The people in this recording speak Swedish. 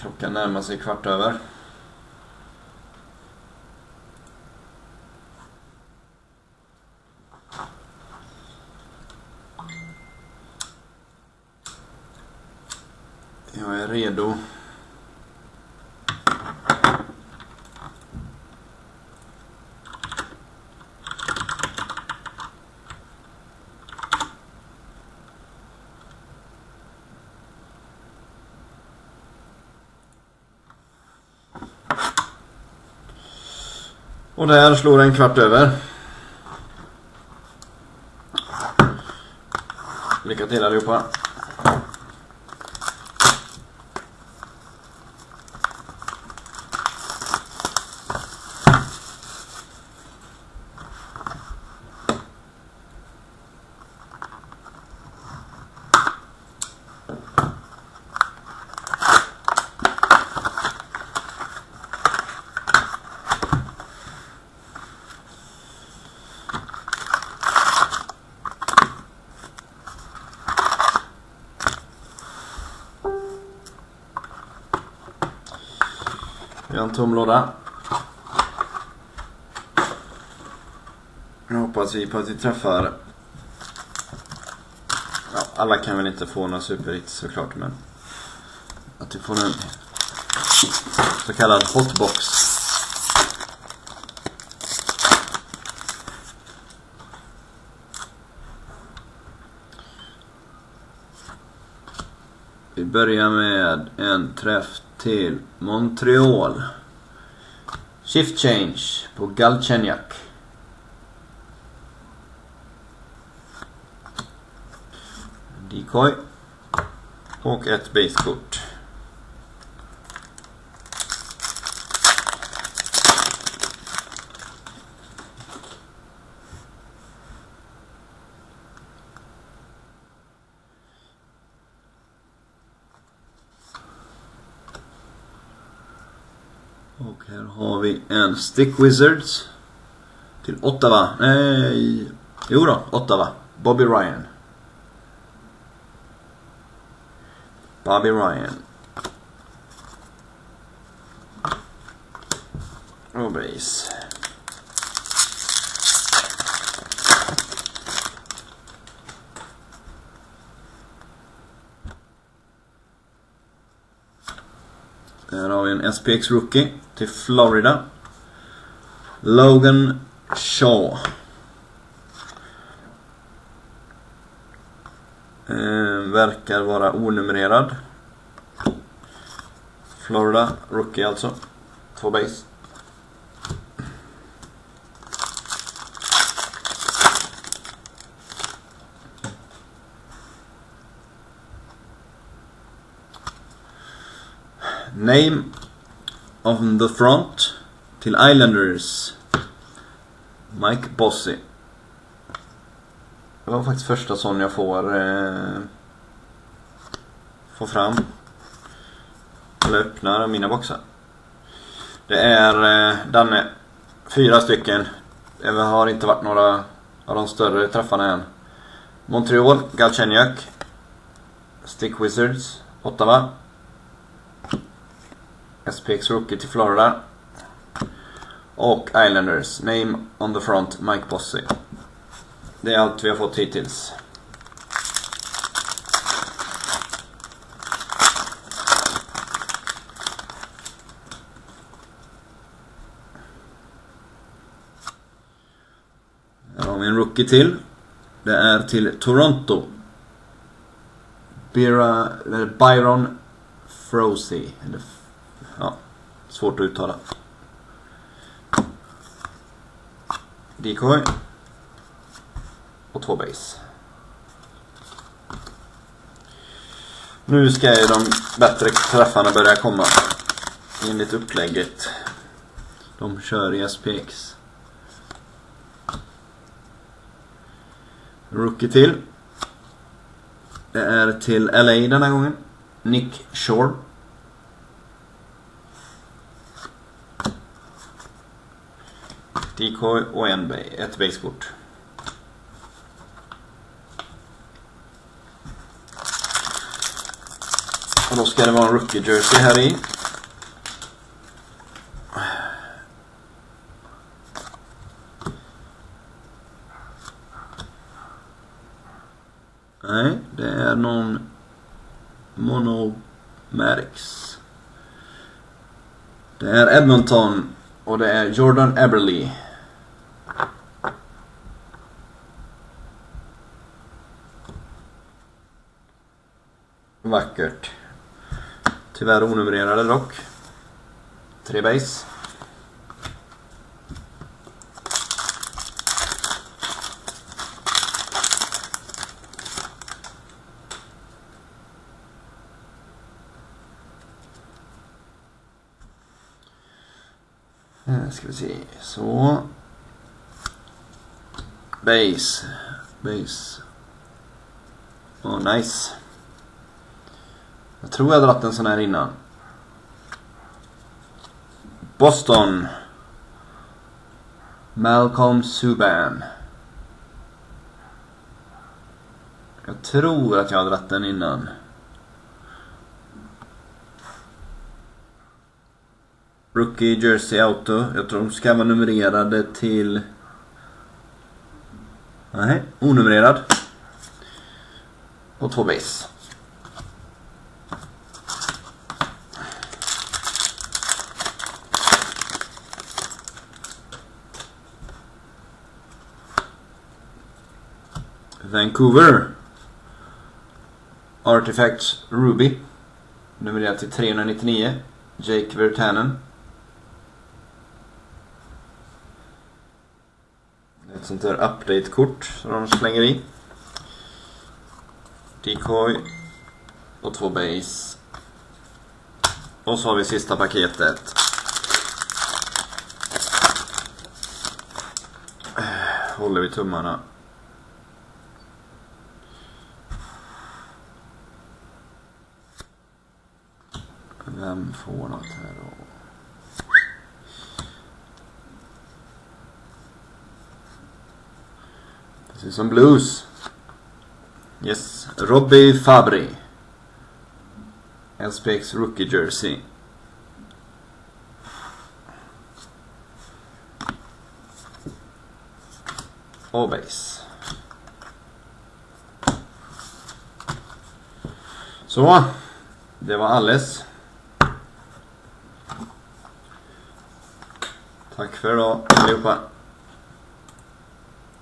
Klockan närmar sig 15:15. Jag är redo. Och där slår det 15:15. Lycka till allihopa. Vi har en tom låda. Jag hoppas vi på att vi träffar. Ja, alla kan väl inte få några superhits såklart, men att vi får en så kallad hotbox. Vi börjar med en träff till Montreal. Shift change på Galchenyuk. Decoy. Och ett basekort. Och här har vi en Stick Wizards till Ottawa. Nej, jo då, Ottawa. Bobby Ryan. Bobby Ryan. Och base. Här har vi en SPx Rookie till Florida. Logan Shaw. Verkar vara onumrerad. Florida Rookie alltså. 2 base. Name on the front till Islanders. Mike Bossy. Det var faktiskt första sån jag får fram. Eller öppnar mina boxar. Det är Danne. 4 stycken. Det har inte varit några av de större träffarna än. Montreal, Galchenyuk. Stick Wizards, Ottawa. SPx Rookie till Florida. Och Islanders. Name on the front, Mike Bossy. Det är allt vi har fått hittills. Här har vi en rookie till. Det är till Toronto. Byron Frozy. Ja, svårt att uttala. Decoy. Och 2 base. Nu ska ju de bättre träffarna börja komma. Enligt upplägget. De kör i SPx. Rookie till. Det är till LA den här gången. Nick Shore. Decoy och ett basekort. Och då ska det vara en rookie jersey här i. Nej, det är någon Monomatics. Det är Edmonton och det är Jordan Eberle. Vackert. Tyvärr onumrerade dock. 3 base. Ska vi se. Så. Base. Nice. Jag tror jag har dratt en sån här innan. Boston. Malcolm Subban. Jag tror att jag har dratt den innan. Rookie Jersey Auto. Jag tror de ska vara numrerade till... Nej, onumrerad. Och 2 base. Vancouver. Artifacts Ruby. Numrerad till 399. Jake Virtanen. Ett sånt där update-kort som de slänger i. Decoy. Och 2 base. Och så har vi sista paketet. Håller vi tummarna. Vem får något här då? Precis som blues. Yes. Robbie Fabry. SPx Rookie Jersey. Och base. Så. Det var alles. Tack för idag allihopa.